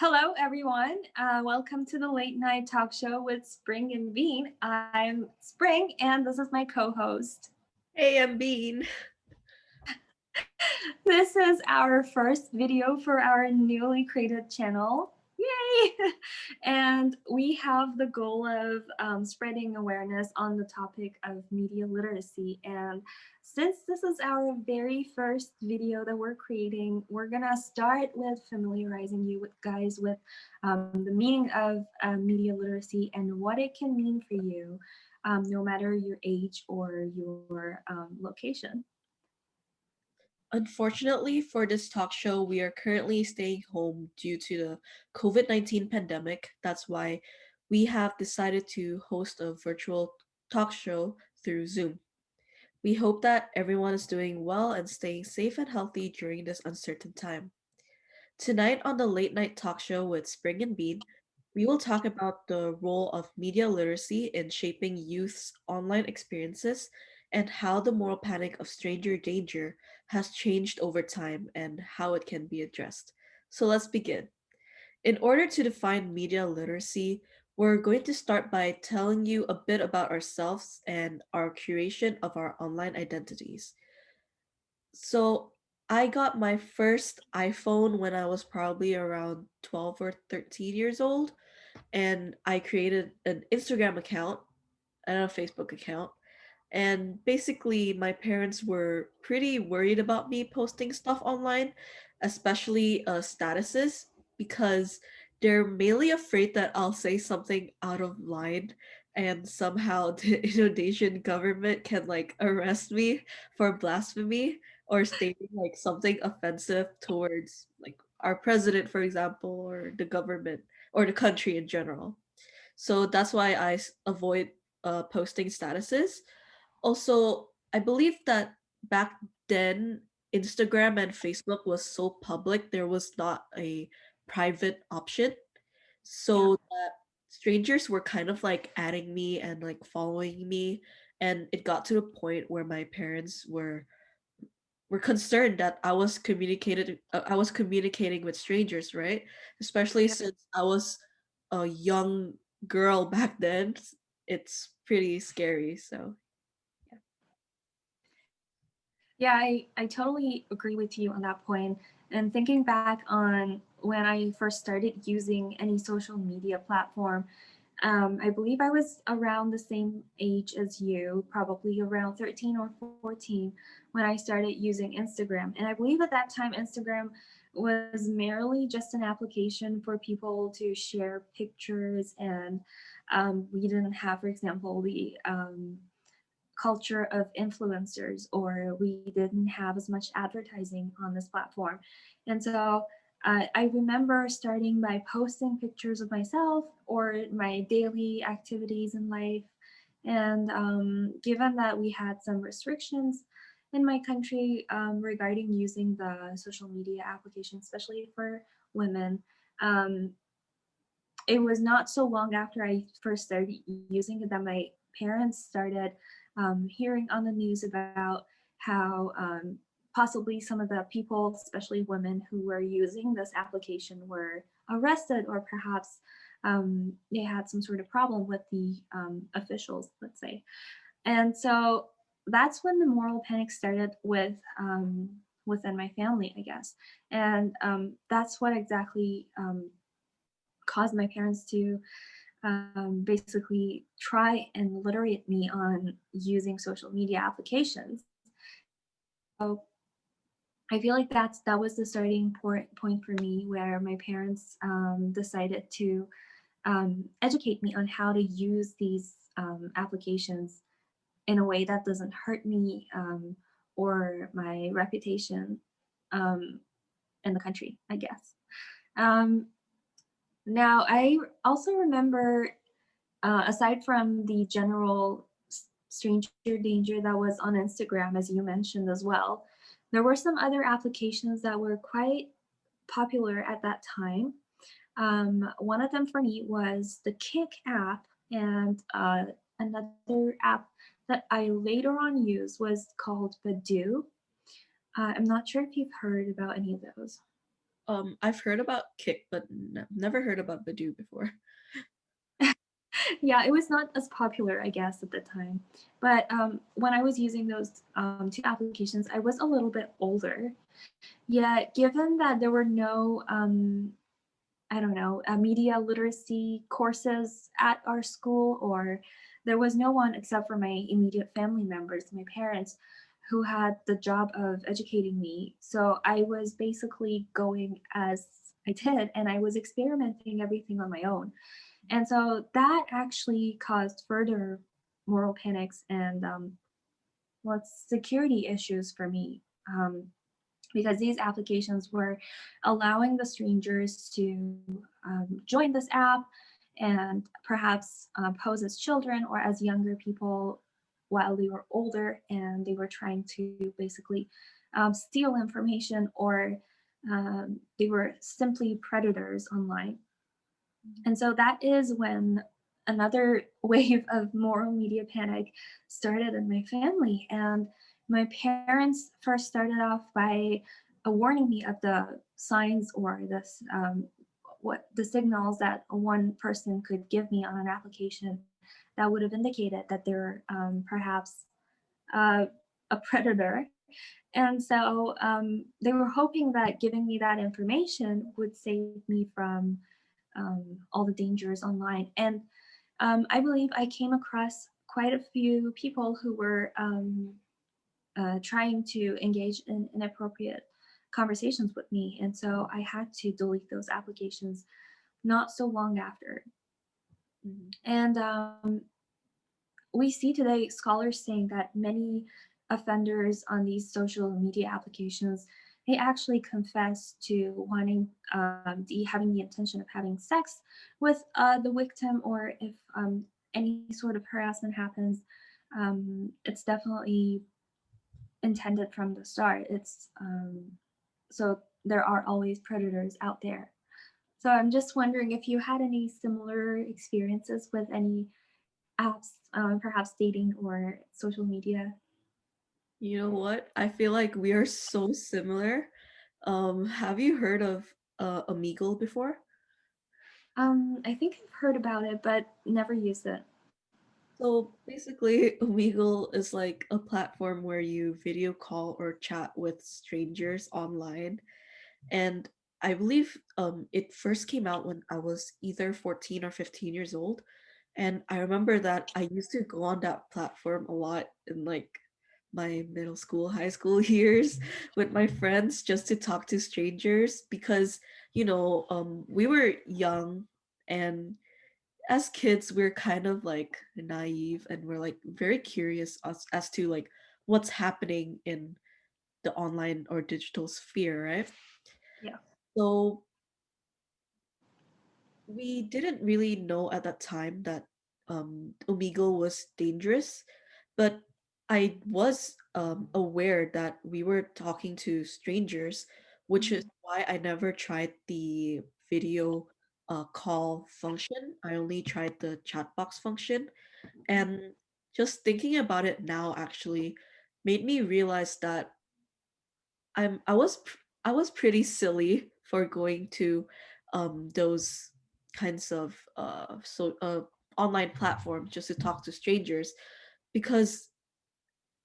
Hello, everyone. Welcome to the late night talk show with Spring and Bean. I'm Spring, and this is my co host. Hey, I'm Bean. This is our first video for our newly created channel. Yay! And we have the goal of spreading awareness on the topic of media literacy. And since this is our very first video that we're creating, we're gonna start with familiarizing you with guys with the meaning of media literacy and what it can mean for you, no matter your age or your location. Unfortunately, for this talk show, we are currently staying home due to the COVID-19 pandemic. That's why we have decided to host a virtual talk show through Zoom. We hope that everyone is doing well and staying safe and healthy during this uncertain time. Tonight on the late night talk show with Spring and Bean, we will talk about the role of media literacy in shaping youth's online experiences and how the moral panic of stranger danger has changed over time and how it can be addressed. So let's begin. In order to define media literacy, we're going to start by telling you a bit about ourselves and our curation of our online identities. So I got my first iPhone when I was probably around 12 or 13 years old, and I created an Instagram account and a Facebook account. And basically, my parents were pretty worried about me posting stuff online, especially statuses, because they're mainly afraid that I'll say something out of line and somehow the Indonesian government can like arrest me for blasphemy or stating like something offensive towards like our president, for example, or the government or the country in general. So that's why avoid posting statuses. Also, I believe that back then, Instagram and Facebook was so public, there was not a private option. Yeah. So that strangers were kind of like adding me and like following me. And it got to the point where my parents were concerned that I was communicating with strangers, right? Especially Yeah. since I was a young girl back then. It's pretty scary. So Yeah, I totally agree with you on that point. And thinking back on when I first started using any social media platform, I believe I was around the same age as you, probably around 13 or 14, when I started using Instagram. And I believe at that time, Instagram was merely just an application for people to share pictures. And we didn't have, for example, the culture of influencers, or we didn't have as much advertising on this platform. And so I remember starting by posting pictures of myself or my daily activities in life. And given that we had some restrictions in my country regarding using the social media application, especially for women, um, it was not so long after I first started using it that my parents started hearing on the news about how possibly some of the people, especially women who were using this application, were arrested, or perhaps they had some sort of problem with the officials, let's say. And so that's when the moral panic started with within my family, I guess. And that's what exactly caused my parents to basically try and literate me on using social media applications. So I feel like that was the starting point for me, where my parents decided to educate me on how to use these applications in a way that doesn't hurt me or my reputation um, in the country, I guess. Um, Now, I also remember, aside from the general stranger danger that was on Instagram, as you mentioned as well, there were some other applications that were quite popular at that time. One of them for me was the Kick app, and another app that I later on used was called Badoo. I'm not sure if you've heard about any of those. I've heard about Kick, but never heard about Badoo before. Yeah, it was not as popular, I guess, at the time. But when I was using those two applications, I was a little bit older. Yet, given that there were no, I don't know, media literacy courses at our school, or there was no one except for my immediate family members, my parents, who had the job of educating me. So I was basically going as I did, and I was experimenting everything on my own. And so that actually caused further moral panics and well, security issues for me. Because these applications were allowing the strangers to join this app and perhaps pose as children or as younger people while they were older, and they were trying to basically steal information, or they were simply predators online. And so that is when another wave of moral media panic started in my family. And my parents first started off by warning me of the signs, or this what the signals that one person could give me on an application that would have indicated that they're perhaps uh, a predator. And so they were hoping that giving me that information would save me from all the dangers online. And I believe I came across quite a few people who were trying to engage in inappropriate conversations with me. And so I had to delete those applications not so long after. Mhm. And we see today scholars saying that many offenders on these social media applications, they actually confess to wanting having the intention of having sex with the victim, or if any sort of harassment happens, it's definitely intended from the start. It's so there are always predators out there. So I'm just wondering if you had any similar experiences with any apps, perhaps dating or social media. You know what? I feel like we are so similar. Have you heard of Omegle before? I think I've heard about it, but never used it. So basically, Omegle is like a platform where you video call or chat with strangers online. And I believe it first came out when I was either 14 or 15 years old. And I remember that I used to go on that platform a lot in like my middle school, high school years with my friends just to talk to strangers because, we were young, and as kids we're kind of like naive, and we're like very curious as to like what's happening in the online or digital sphere, right? Yeah. So we didn't really know at that time that Omegle was dangerous, but I was aware that we were talking to strangers, which is Mhm. why I never tried the video call function. I only tried the chat box function. And just thinking about it now actually made me realize that I was pretty silly for going to those kinds of online platforms just to talk to strangers, because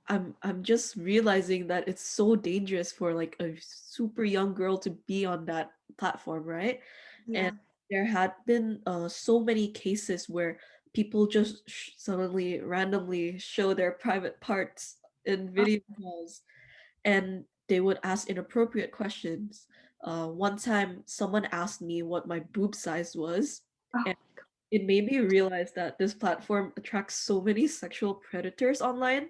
I'm just realizing that it's so dangerous for like a super young girl to be on that platform, right? And Yeah. there had been so many cases where people just suddenly randomly show their private parts in Oh, video calls, and they would ask inappropriate questions. One time, someone asked me what my boob size was, oh, and it made me realize that this platform attracts so many sexual predators online,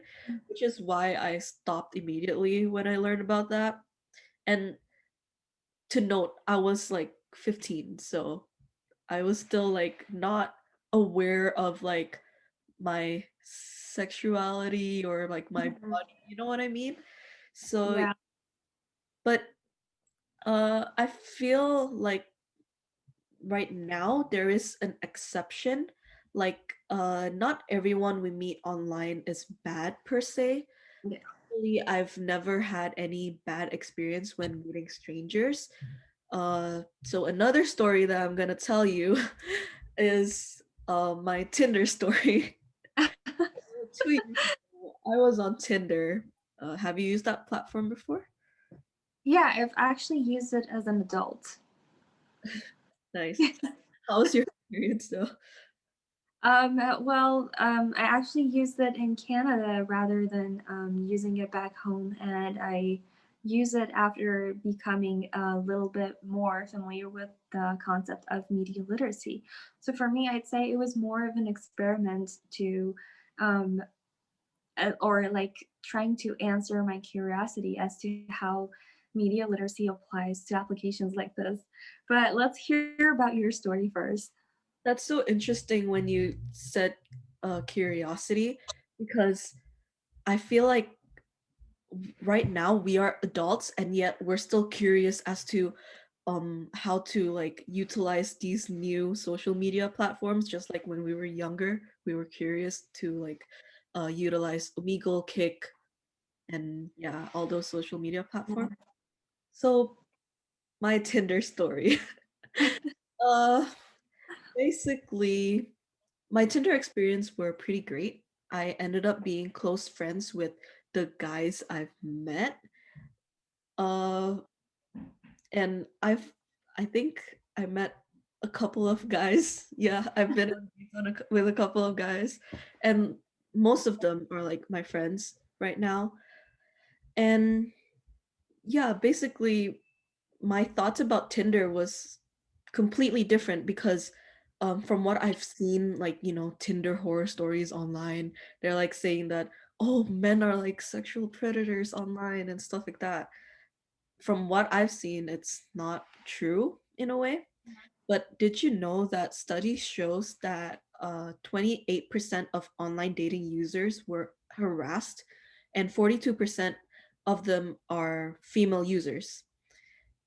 which is why I stopped immediately when I learned about that. And to note, I was like 15, so I was still like not aware of like my sexuality or like my mhm. body, you know what I mean? So, Yeah. but I feel like right now there is an exception. Like, not everyone we meet online is bad per se. Yeah. Really, I've never had any bad experience when meeting strangers. So another story that I'm gonna tell you is my Tinder story. 2 years ago, I was on Tinder. Have you used that platform before? Yeah, I've actually used it as an adult. Nice. How was your experience though? I actually used it in Canada rather than using it back home, and I use it after becoming a little bit more familiar with the concept of media literacy. So for me, I'd say it was more of an experiment to, um, or like trying to answer my curiosity as to how media literacy applies to applications like this. But let's hear about your story first. That's so interesting when you said curiosity, because I feel like right now we are adults and yet we're still curious as to how to like utilize these new social media platforms. Just like when we were younger, we were curious to like utilize Omegle, Kick, and yeah, all those social media platforms. So my Tinder story. uh Basically, my Tinder experience were pretty great. I ended up being close friends with the guys I've met. Uh and I think I met a couple of guys. Yeah, I've been on dates with a couple of guys, and most of them are like my friends right now. And yeah, basically my thoughts about Tinder was completely different because from what I've seen, like, Tinder horror stories online, they're like saying that, oh, men are like sexual predators online and stuff like that. From what I've seen, it's not true in a way. But did you know that study shows that 28% of online dating users were harassed and 42% of them are female users?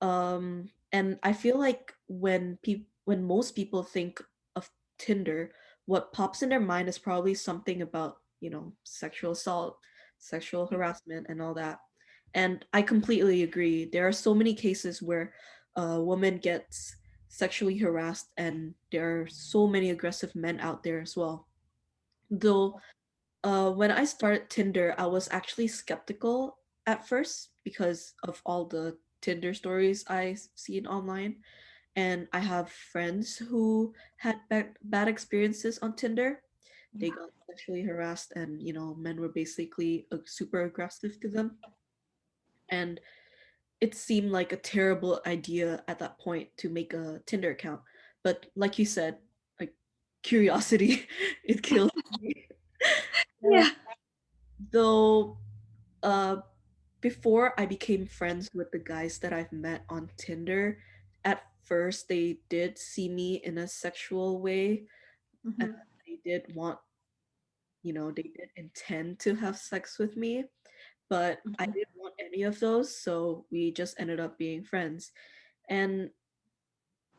And I feel like when most people think of Tinder, what pops in their mind is probably something about, sexual assault, sexual harassment, and all that. And I completely agree. There are so many cases where a woman gets sexually harassed, and there are so many aggressive men out there as well. Though when I started Tinder, I was actually skeptical at first because of all the Tinder stories seen online. And I have friends who had bad experiences on Tinder. They got sexually harassed, and men were basically super aggressive to them. And it seemed like a terrible idea at that point to make a Tinder account. But like you said, like curiosity, it kills me. Yeah. Though uh before I became friends with the guys that I've met on Tinder, at first they did see me in a sexual way, and Mhm. they did want, they did intend to have sex with me, but I Mhm. didn't want any of those, so we just ended up being friends. And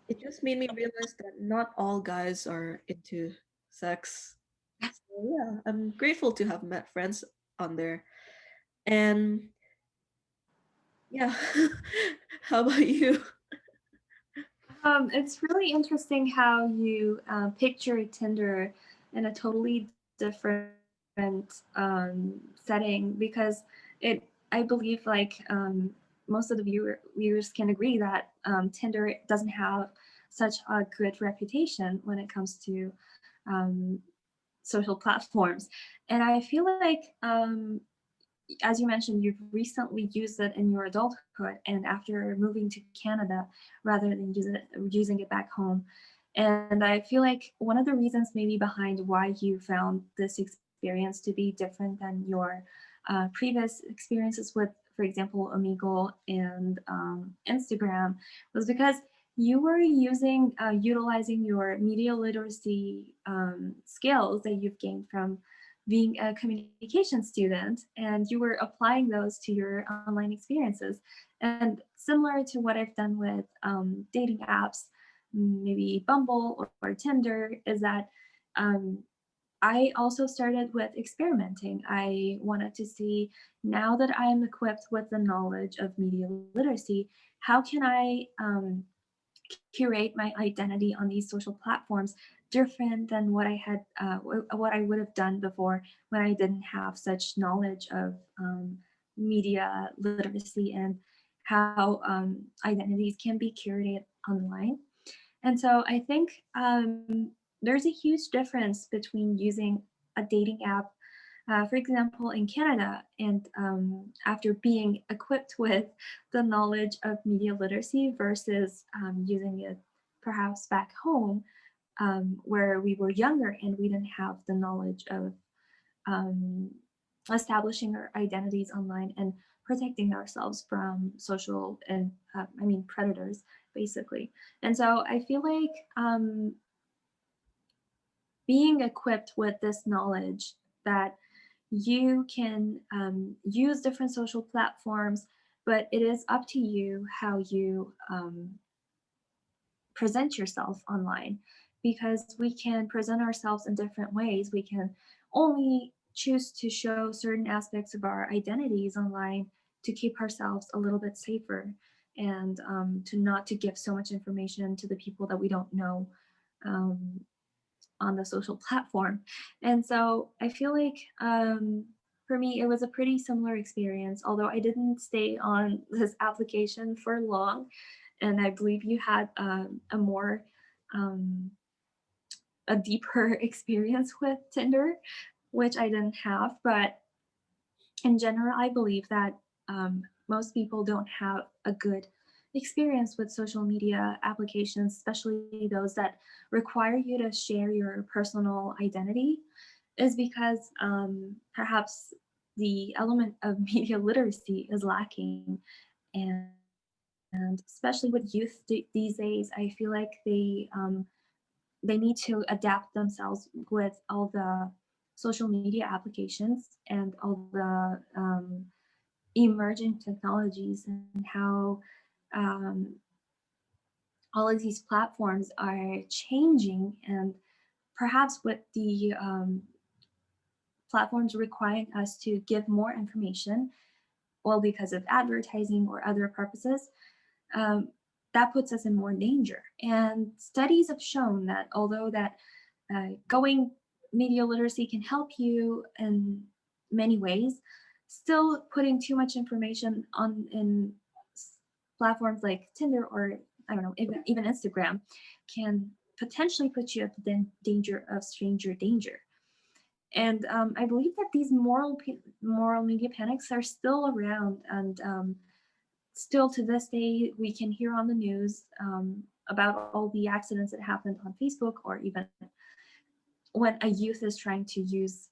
it just made me realize that not all guys are into sex. So yeah, I'm grateful to have met friends on there. And yeah. How about you? It's really interesting how you picture Tinder in a totally different setting because it, I believe, like most of the viewers can agree that Tinder doesn't have such a good reputation when it comes to um, social platforms, and I feel like as you mentioned, you've recently used it in your adulthood and after moving to Canada rather than using it back home. And I feel like one of the reasons maybe behind why you found this experience to be different than your previous experiences with, for example, Omegle and Instagram was because you were utilizing your media literacy skills that you've gained from being a communication student, and you were applying those to your online experiences. And similar to what I've done with dating apps, maybe Bumble or Tinder, is that um, I also started with experimenting. I wanted to see, now that I am equipped with the knowledge of media literacy, how can I curate my identity on these social platforms different than what I had, what I would have done before when I didn't have such knowledge of media literacy and how identities can be curated online. And so I think there's a huge difference between using a dating app, for example, in Canada, and after being equipped with the knowledge of media literacy versus using it perhaps back home, where we were younger and we didn't have the knowledge of um, establishing our identities online and protecting ourselves from social and I mean predators basically. And so I feel like being equipped with this knowledge that you can use different social platforms, but it is up to you how you present yourself online, because we can present ourselves in different ways. We can only choose to show certain aspects of our identities online to keep ourselves a little bit safer, and to not to give so much information to the people that we don't know um, on the social platform. And so I feel like for me, it was a pretty similar experience, although I didn't stay on this application for long. And I believe you had a more, um, a deeper experience with Tinder, which I didn't have. But in general, I believe that most people don't have a good experience with social media applications, especially those that require you to share your personal identity, is because perhaps the element of media literacy is lacking. And, and especially with youth these days, I feel like they need to adapt themselves with all the social media applications and all the emerging technologies, and how um, all of these platforms are changing, and perhaps with the platforms requiring us to give more information, well, because of advertising or other purposes, um, that puts us in more danger. And studies have shown that although that going media literacy can help you in many ways, still putting too much information on in platforms like Tinder or I don't know, even Instagram can potentially put you at the danger of stranger danger. And I believe that these moral media panics are still around, and still to this day, we can hear on the news about all the accidents that happened on Facebook, or even when a youth is trying to use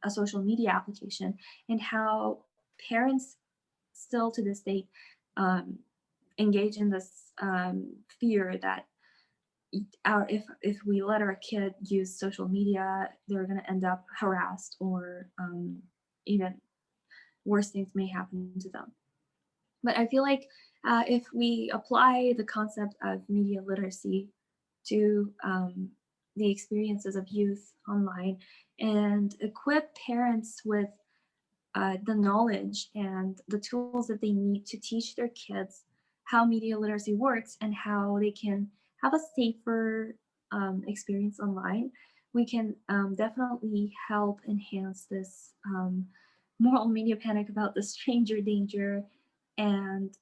a social media application, and how parents still to this day um, engage in this fear that if we let our kid use social media, they're going to end up harassed, or even worse things may happen to them. But I feel like if we apply the concept of media literacy to the experiences of youth online, and equip parents with the knowledge and the tools that they need to teach their kids how media literacy works and how they can have a safer experience online, we can definitely help enhance this moral media panic about the stranger danger. And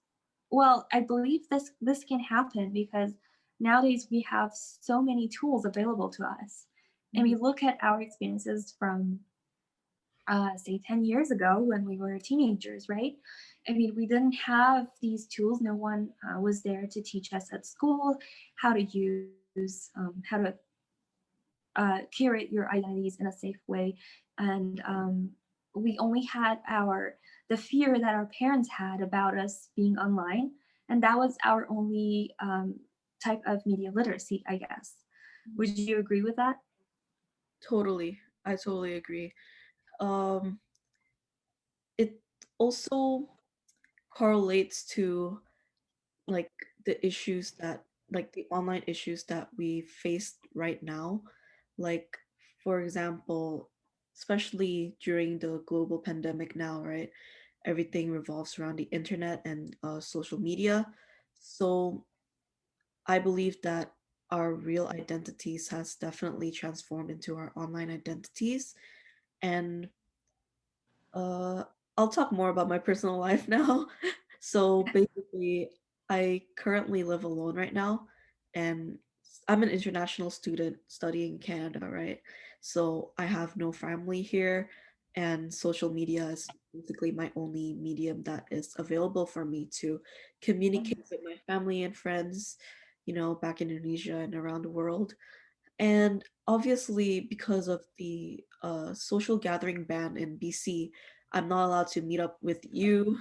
well, I believe this can happen because nowadays we have so many tools available to us, and we Mhm. look at our experiences from say 10 years ago when we were teenagers, right? I mean, we didn't have these tools. No one was there to teach us at school how to use, how to curate your identities in a safe way. And we only had the fear that our parents had about us being online. And that was our only type of media literacy, I guess. Would you agree with that? Totally. I totally agree. Um, it also correlates to like the issues that like the online issues that we face right now. Like for example, especially during the global pandemic now, right? Everything revolves around the internet and social media. So I believe that our real identities has definitely transformed into our online identities. And uh, I'll talk more about my personal life now. So basically, I currently live alone right now, and I'm an international student studying in Canada, right? So I have no family here, and social media is basically my only medium that is available for me to communicate with my family and friends, back in Indonesia and around the world. And obviously, because of the social gathering ban in BC, I'm not allowed to meet up with you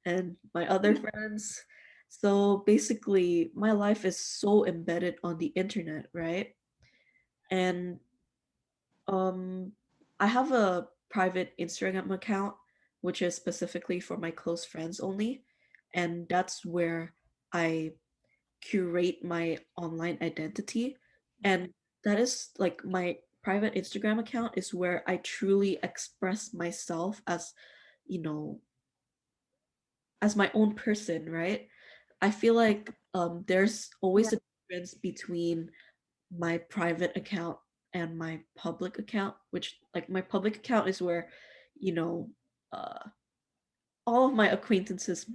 and my other friends. So basically, my life is so embedded on the internet, right? And um, I have a private Instagram account, which is specifically for my close friends only. And that's where I curate my online identity. And that is like my private Instagram account is where I truly express myself as, you know, as my own person, right? I feel like there's Yeah. always a difference between my private account and my public account, which like my public account is where, you know, uh, all of my acquaintances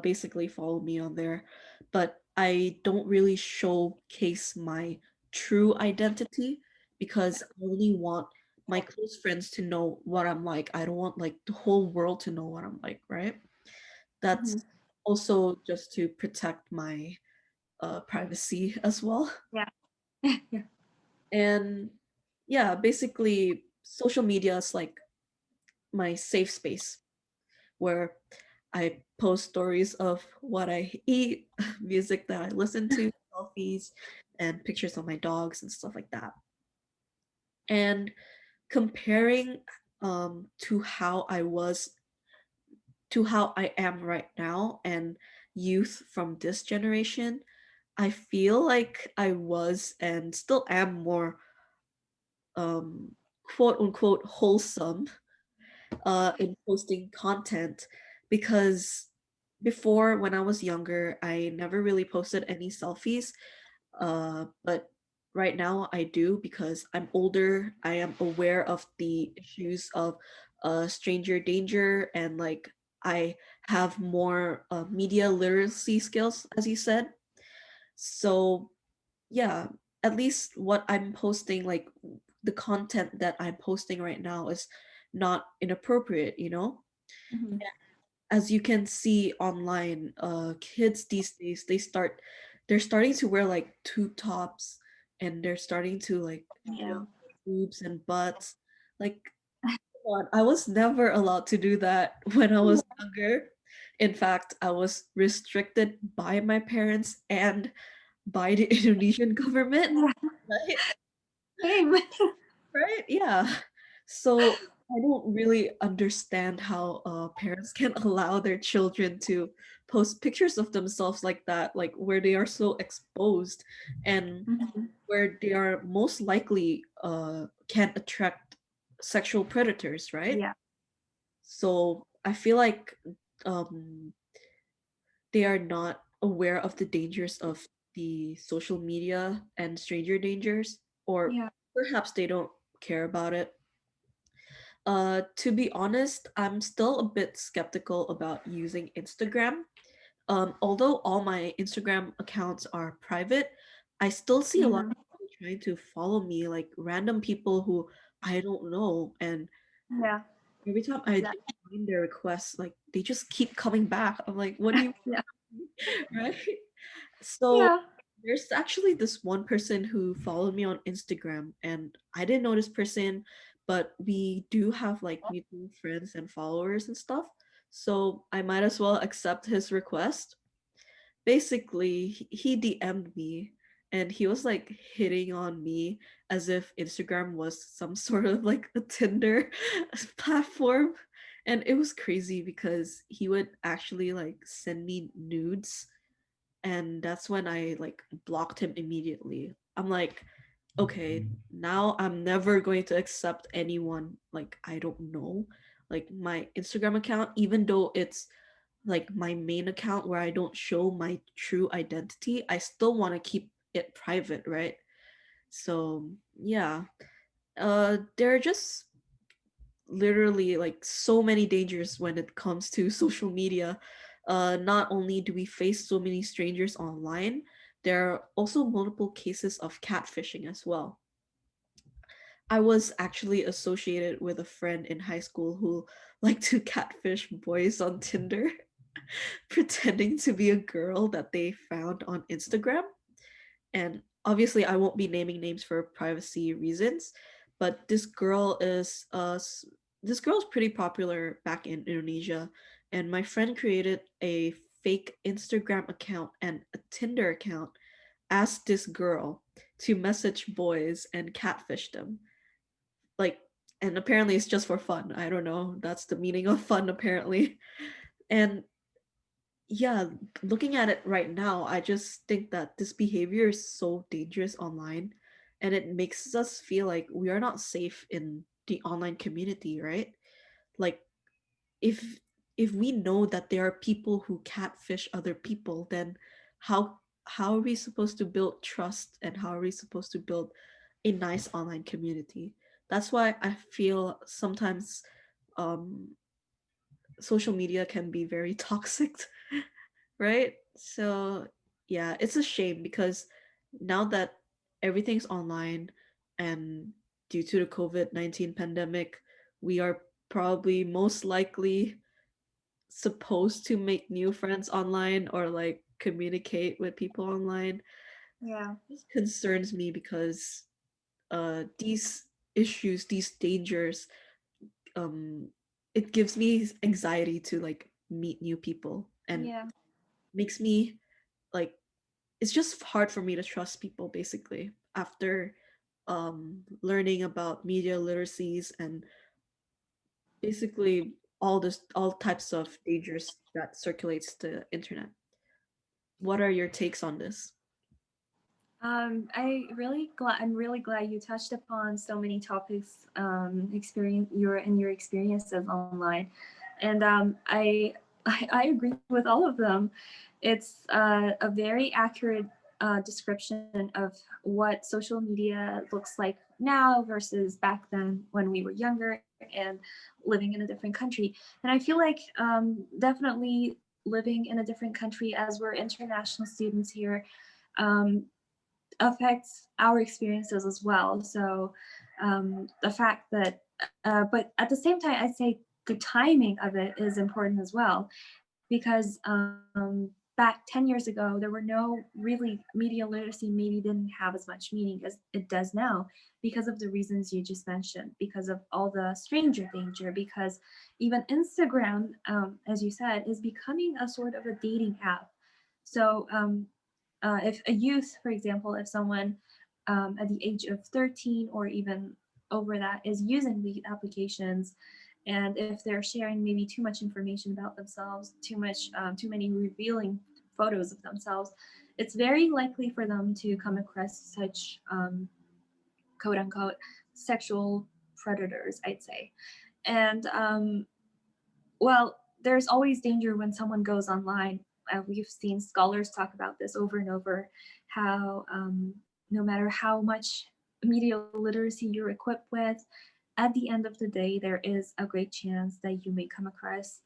basically follow me on there, but I don't really showcase my true identity because I only want my close friends to know what I'm like. I don't want like the whole world to know what I'm like, right? That's Mhm. also just to protect my privacy as well. Yeah. Yeah. And yeah, basically social media is like my safe space where I post stories of what I eat, music that I listen to, selfies, and pictures of my dogs and stuff like that. And comparing to how I was to how I am right now and youth from this generation, I feel like I was and still am more um quote unquote wholesome in posting content because before when I was younger, I never really posted any selfies. But right now I do because I'm older. I am aware of the issues of stranger danger and like I have more media literacy skills, as you said. So yeah, at least what I'm posting, like the content that I'm posting right now is not inappropriate, you know? Mhm. As you can see online, kids these days they're starting to wear like tube tops and they're starting to like show Yeah. boobs and butts. Like, come on, I was never allowed to do that when I was younger. In fact, I was restricted by my parents and by the Indonesian government, Yeah. right? Same. Right? Yeah. So I don't really understand how parents can allow their children to post pictures of themselves like that, like where they are so exposed and Mhm. where they are most likely can attract sexual predators, right? Yeah. So I feel like um, they are not aware of the dangers of the social media and stranger dangers, or Yeah. perhaps they don't care about it. To be honest, I'm still a bit skeptical about using Instagram. Although all my Instagram accounts are private, I still see a lot Mhm. of people trying to follow me, like random people who I don't know. And Yeah. every time I Yeah. join their requests, like they just keep coming back. I'm like, what do you Yeah. right? So Yeah. there's actually this one person who followed me on Instagram, and I didn't know this person, but we do have like mutual friends and followers and stuff. So I might as well accept his request. Basically, he DM'd me and he was like hitting on me as if Instagram was some sort of like a Tinder platform. And it was crazy because he would actually like send me nudes and that's when I like blocked him immediately. I'm like, okay, now I'm never going to accept anyone like I don't know. Like my Instagram account, even though it's like my main account where I don't show my true identity, I still want to keep it private, right? So yeah, there are just literally like so many dangers when it comes to social media. Not only do we face so many strangers online, there are also multiple cases of catfishing as well. I was actually associated with a friend in high school who liked to catfish boys on Tinder, pretending to be a girl that they found on Instagram. And obviously, I won't be naming names for privacy reasons, but this girl is pretty popular back in Indonesia, and my friend created a fake Instagram account and a Tinder account as this girl to message boys and catfish them. Like, and apparently it's just for fun. I don't know. That's the meaning of fun apparently. And yeah, looking at it right now, I just think that this behavior is so dangerous online, and it makes us feel like we are not safe in the online community, right? Like if if we know that there are people who catfish other people, then how how are we supposed to build trust, and how are we supposed to build a nice online community? That's why I feel sometimes um social media can be very toxic, right? So yeah, it's a shame because now that everything's online, and due to the COVID-19 pandemic, we are probably most likely supposed to make new friends online or like communicate with people online. Yeah. This concerns me because these issues, these dangers, um it gives me anxiety to like meet new people, and Yeah. makes me like it's just hard for me to trust people basically after learning about media literacies and basically all types of dangers that circulates the internet. What are your takes on this? I'm really glad you touched upon so many topics, your experiences online, and I agree with all of them. It's a very accurate description of what social media looks like now versus back then when we were younger and living in a different country. And I feel like definitely living in a different country as we're international students here. Um, Affects our experiences as well. So the fact that, but at the same time, I'd say the timing of it is important as well, because back 10 years ago, there were no really media literacy, maybe didn't have as much meaning as it does now because of the reasons you just mentioned, because of all the stranger danger, because even Instagram, as you said, is becoming a sort of a dating app. So if a youth, for example, if someone at the age of 13 or even over that is using the applications, and if they're sharing maybe too much information about themselves, too many revealing photos of themselves, it's very likely for them to come across such quote unquote sexual predators, I'd say. And well, there's always danger when someone goes online. We've seen scholars talk about this over and over, how no matter how much media literacy you're equipped with, at the end of the day, there is a great chance that you may come across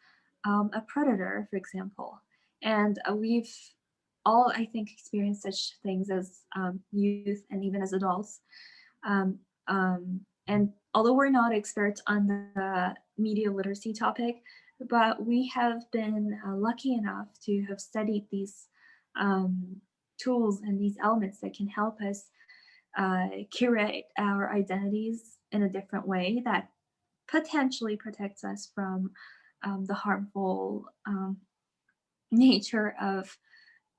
a predator, for example. And we've all, I think, experienced such things as youth and even as adults. Um, and although we're not experts on the media literacy topic, but we have been lucky enough to have studied these um, tools and these elements that can help us curate our identities in a different way that potentially protects us from the harmful nature of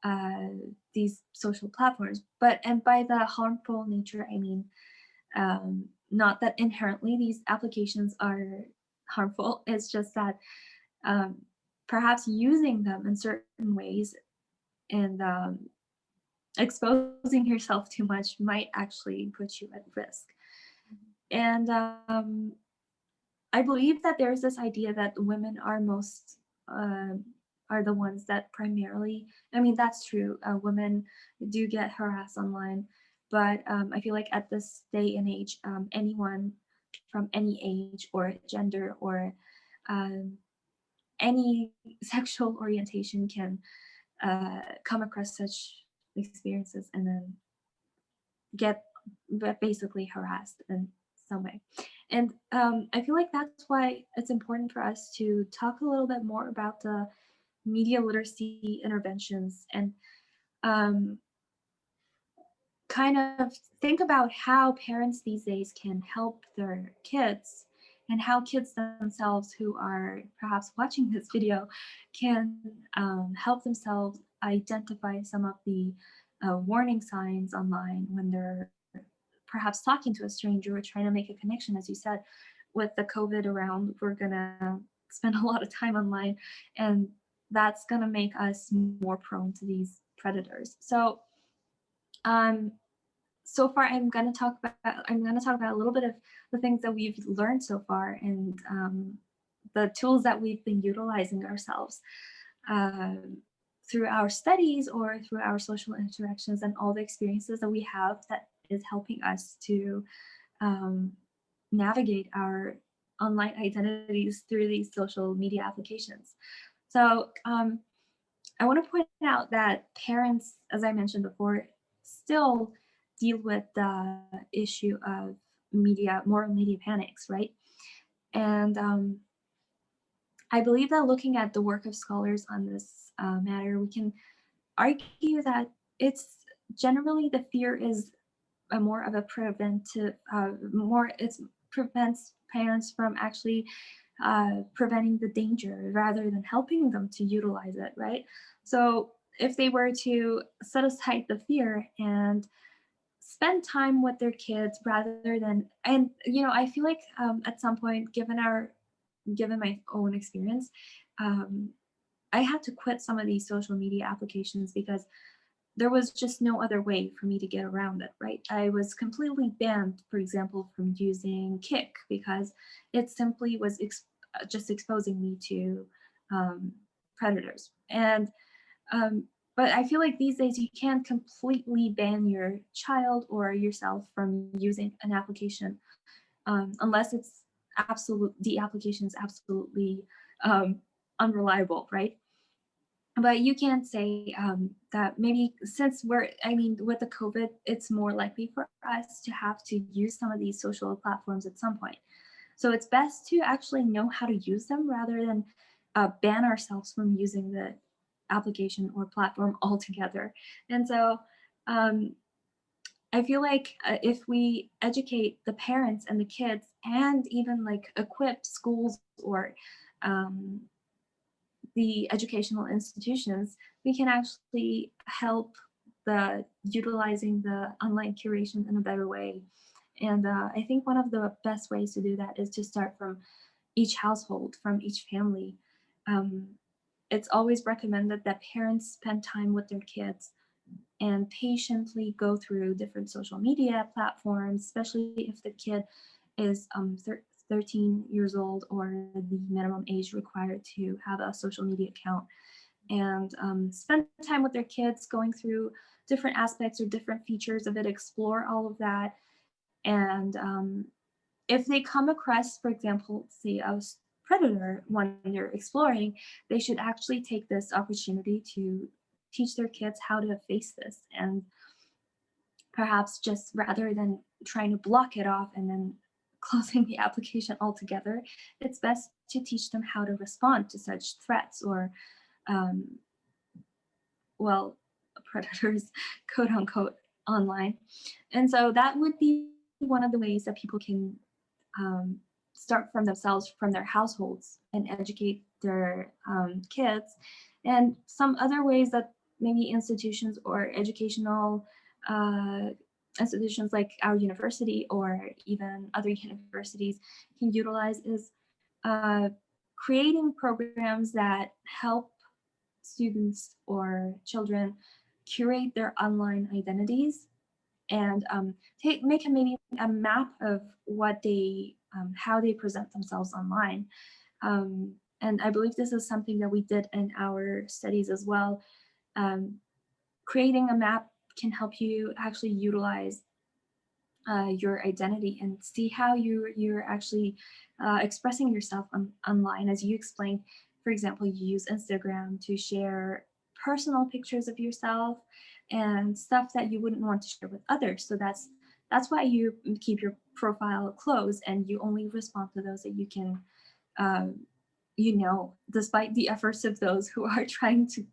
uh, these social platforms. But and by the harmful nature, I mean not that inherently these applications are harmful. It's just that um, perhaps using them in certain ways and exposing yourself too much might actually put you at risk. And I believe that there's this idea that women are most are the ones that primarily. I mean, that's true. Women do get harassed online, but I feel like at this day and age, anyone from any age or gender or um, any sexual orientation can come across such experiences and then get basically harassed in some way. And I feel like that's why it's important for us to talk a little bit more about the media literacy interventions and um, kind of think about how parents these days can help their kids and how kids themselves who are perhaps watching this video can help themselves identify some of the warning signs online when they're perhaps talking to a stranger or trying to make a connection. As you said, with the COVID around, we're gonna spend a lot of time online, and that's gonna make us more prone to these predators. So um, so far I'm going to talk about a little bit of the things that we've learned so far and the tools that we've been utilizing ourselves um, through our studies or through our social interactions and all the experiences that we have that is helping us to um, navigate our online identities through these social media applications. So I want to point out that parents, as I mentioned before, still deal with the issue of moral media panics, right? And I believe that looking at the work of scholars on this matter, we can argue that it's generally the fear is a more of a preventive, more it's prevents parents from actually preventing the danger rather than helping them to utilize it, right? So if they were to set aside the fear and spend time with their kids rather than, and I feel like at some point, given my own experience, um, I had to quit some of these social media applications because there was just no other way for me to get around it, right? I was completely banned, for example, from using Kick because it simply was just exposing me to um, predators. And um, but I feel like these days you can't completely ban your child or yourself from using an application unless the application is absolutely um, unreliable, right? But you can say that maybe since I mean, with the COVID, it's more likely for us to have to use some of these social platforms at some point. So it's best to actually know how to use them rather than ban ourselves from using the application or platform altogether. And so um, I feel like if we educate the parents and the kids and even like equip schools or um, the educational institutions, we can actually help the utilizing the online curation in a better way. And I think one of the best ways to do that is to start from each household, from each family. Um, it's always recommended that parents spend time with their kids and patiently go through different social media platforms, especially if the kid is 13 years old or the minimum age required to have a social media account, and spend time with their kids going through different aspects or different features of it, explore all of that. And if they come across, for example, say a predator when they're exploring, they should actually take this opportunity to teach their kids how to face this and perhaps just rather than trying to block it off and then closing the application altogether, it's best to teach them how to respond to such threats or, um, well, predators, quote unquote, online. And so that would be one of the ways that people can um, start from themselves, from their households, and educate their kids. And some other ways that maybe institutions or educational uh, institutions like our university or even other universities can utilize is uh, creating programs that help students or children curate their online identities and make a maybe a map of what they how they present themselves online. And I believe this is something that we did in our studies as well. Um, Creating a map can help you actually utilize your identity and see how you're actually expressing yourself online. As you explained, for example, you use Instagram to share personal pictures of yourself and stuff that you wouldn't want to share with others. So that's why you keep your profile closed and you only respond to those that you can um, despite the efforts of those who are trying to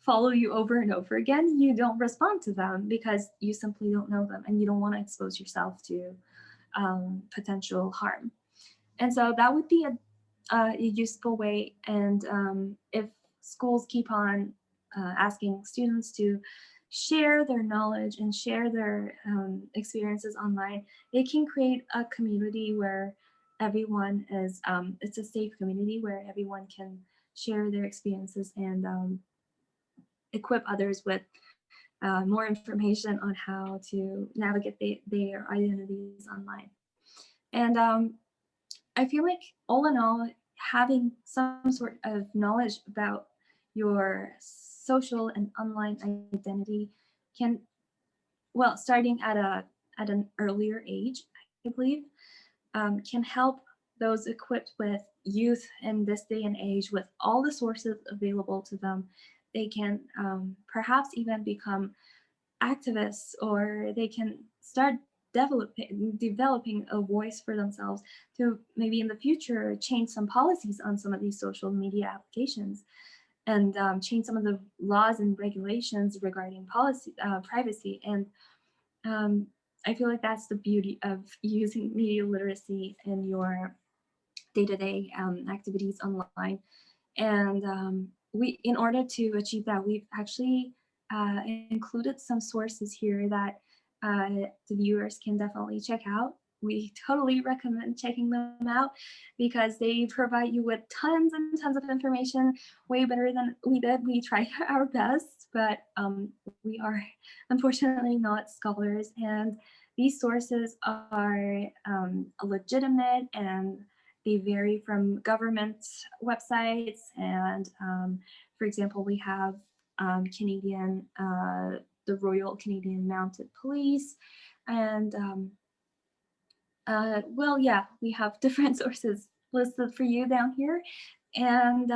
follow you over and over again, you don't respond to them because you simply don't know them and you don't want to expose yourself to potential harm. And so that would be a useful way. And if schools keep on asking students to share their knowledge and share their experiences online, it can create a community where everyone is, it's a safe community where everyone can share their experiences and equip others with more information on how to navigate their identities online. And I feel like all in all, having some sort of knowledge about your social and online identity can, well, starting at an earlier age, I believe, can help those equipped with youth in this day and age with all the sources available to them. They can perhaps even become activists, or they can start developing a voice for themselves to maybe in the future change some policies on some of these social media applications and change some of the laws and regulations regarding policy privacy. And um, I feel like that's the beauty of using media literacy in your day-to-day activities online. And we, in order to achieve that, we've actually included some sources here that the viewers can definitely check out. We totally recommend checking them out because they provide you with tons and tons of information, way better than we did. We tried our best, but we are unfortunately not scholars. And these sources are legitimate, and they vary from government websites. And for example, we have the Royal Canadian Mounted Police. And well, yeah, we have different sources listed for you down here. And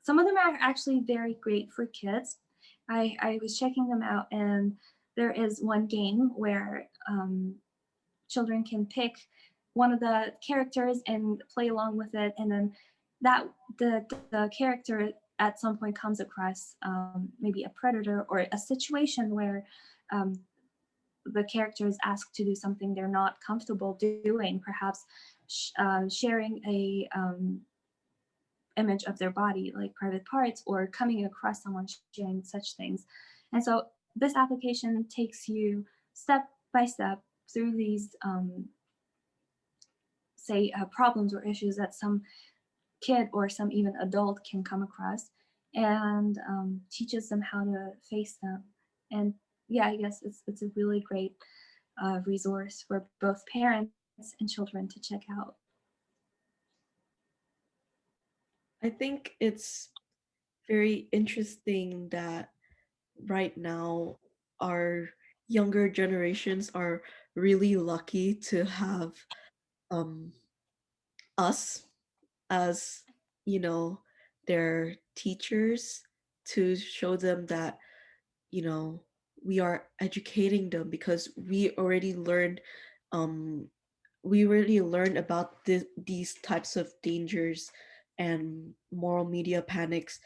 some of them are actually very great for kids. I was checking them out, and there is one game where children can pick one of the characters and play along with it, and then that the character at some point comes across maybe a predator or a situation where um, the character is asked to do something they're not comfortable doing, perhaps sharing a image of their body like private parts, or coming across someone sharing such things. And so this application takes you step by step through these say problems or issues that some kid or some even adult can come across, and teaches them how to face them. And yeah, I guess it's a really great resource for both parents and children to check out. I think it's very interesting that right now our younger generations are really lucky to have um us as, you know, their teachers, to show them that, you know, we are educating them, because um we already learned about these types of dangers and moral media panics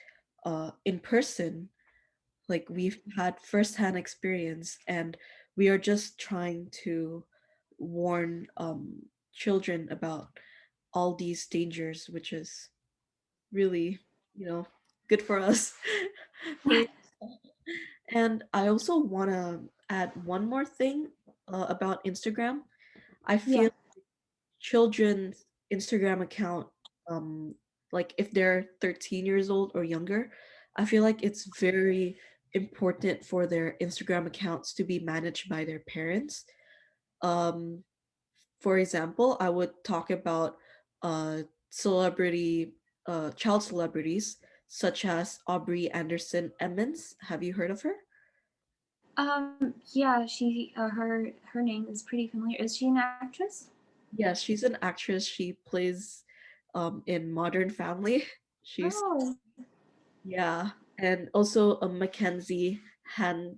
in person. Like, we've had firsthand experience, and we are just trying to warn children about all these dangers, which is really, you know, good for us. For- and I also want to add one more thing about Instagram. I Yeah. feel children's Instagram account, um, like if they're 13 years old or younger, I feel like it's very important for their Instagram accounts to be managed by their parents. Um, for example, I would talk about celebrity, child celebrities such as Aubrey Anderson Emmons. Have you heard of her? Yeah, her name is pretty familiar. Is she an actress? Yeah, she's an actress. She plays in Modern Family. She's Oh, yeah, and also a Mackenzie Hansisak.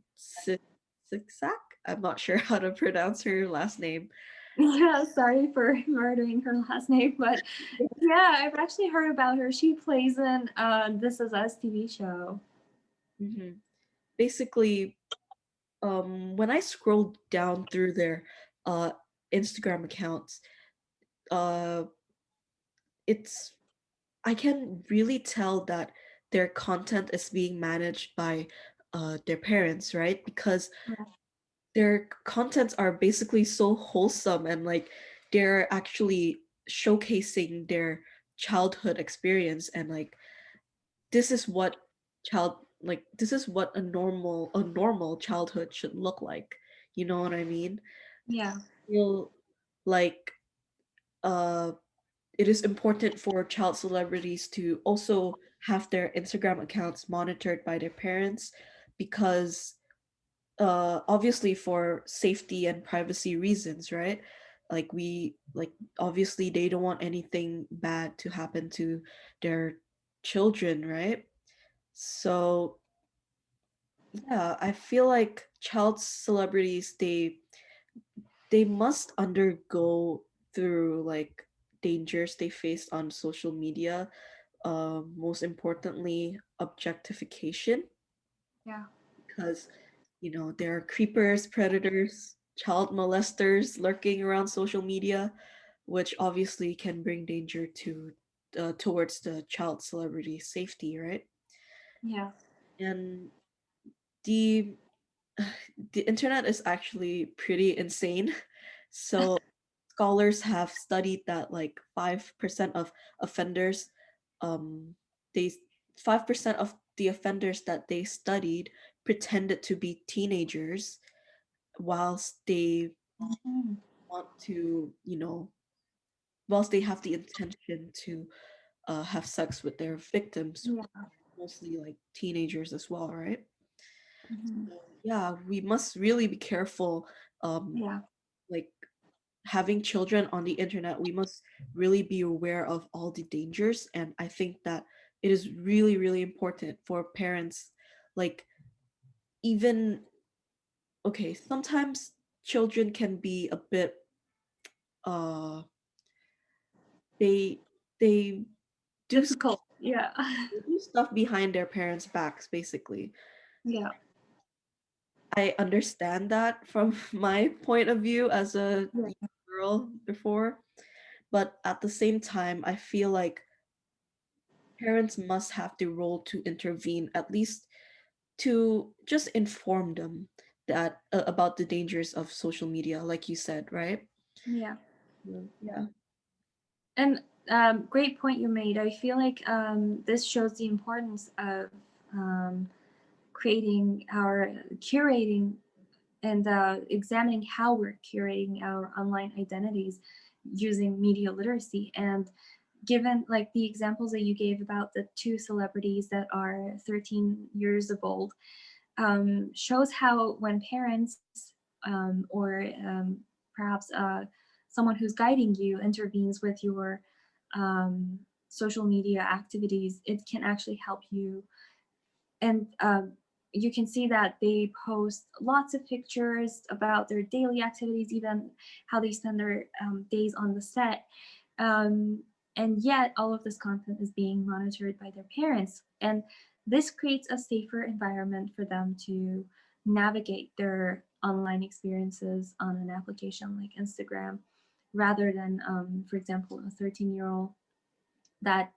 I'm not sure how to pronounce her last name. yeah. Sorry for murdering her last name, but yeah, I've actually heard about her. She plays in This Is Us TV show. Mhm. Basically, when I scrolled down through their uh Instagram accounts, uh it's I can really tell that their content is being managed by their parents, right? Because Yeah. their contents are basically so wholesome and like they're actually showcasing their childhood experience and like this is what this is what a normal childhood should look like. You know what I mean? Yeah. Feel like uh it is important for child celebrities to also have their Instagram accounts monitored by their parents because obviously for safety and privacy reasons, right? Like obviously they don't want anything bad to happen to their children, right? So yeah, I feel like child celebrities they must undergo through like dangers they face on social media, most importantly objectification, Yeah. because there are creepers, predators, child molesters lurking around social media, which obviously can bring danger to towards the child celebrity safety, right? Yeah. And the the internet is actually pretty insane. So scholars have studied that like 5% of offenders, um, they 5% of the offenders that they studied pretended to be teenagers whilst they Mhm. want to, whilst they have the intention to have sex with their victims, Yeah. mostly like teenagers as well, right? Mhm. Yeah, we must really be careful. Um, Yeah. like having children on the internet, we must really be aware of all the dangers. And I think that it is really, really important for parents, like, even, okay, sometimes children can be a bit, uh, they, they do, Difficult. Yeah. they do stuff behind their parents' backs, basically. Yeah. I understand that from my point of view as a Yeah. girl before, but at the same time, I feel like parents must have the role to intervene, at least to just inform them that about the dangers of social media, like you said, right? Yeah. Yeah. And great point you made. I feel like this shows the importance of um, creating our curating and examining how we're curating our online identities using media literacy. And given like the examples that you gave about the two celebrities that are 13 years of old, shows how when parents or perhaps someone who's guiding you intervenes with your um, social media activities, it can actually help you. And you can see that they post lots of pictures about their daily activities, even how they spend their days on the set. Um, and yet, all of this content is being monitored by their parents. And this creates a safer environment for them to navigate their online experiences on an application like Instagram, rather than, for example, a 13-year-old that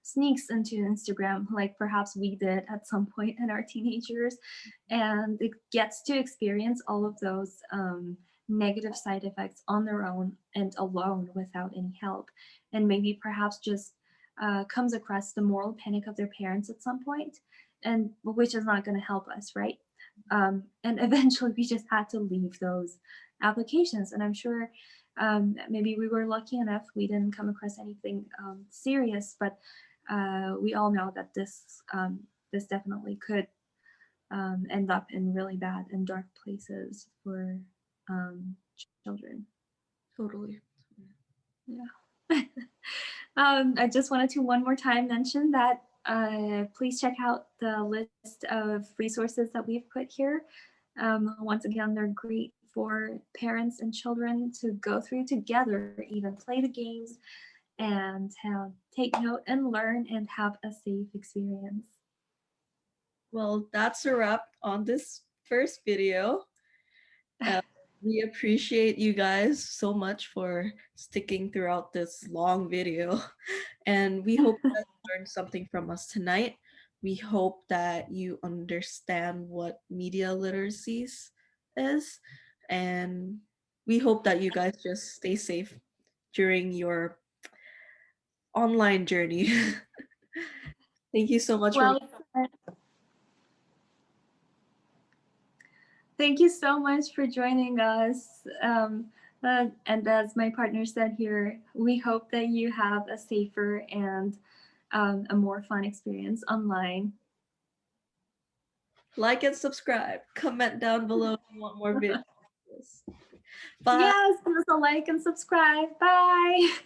sneaks into Instagram, like perhaps we did at some point in our teenagers, and it gets to experience all of those negative side effects on their own and alone without any help, and maybe perhaps just comes across the moral panic of their parents at some point, and which is not going to help us, right? And eventually we just had to leave those applications. And I'm sure maybe we were lucky enough we didn't come across anything serious, but we all know that this definitely could end up in really bad and dark places for children. Totally. Yeah. I just wanted to one more time mention that please check out the list of resources that we've put here. Once again, they're great for parents and children to go through together, even play the games and take note and learn and have a safe experience. Well, that's a wrap on this first video. Uh, we appreciate you guys so much for sticking throughout this long video. And we hope you guys learned something from us tonight. We hope that you understand what media literacy is. And we hope that you guys just stay safe during your online journey. Thank you so much for Well, thank you so much for joining us. And as my partner said here, we hope that you have a safer and a more fun experience online. like and subscribe. Comment down below if you want more videos. Bye. Yes, give us a like and subscribe. Bye.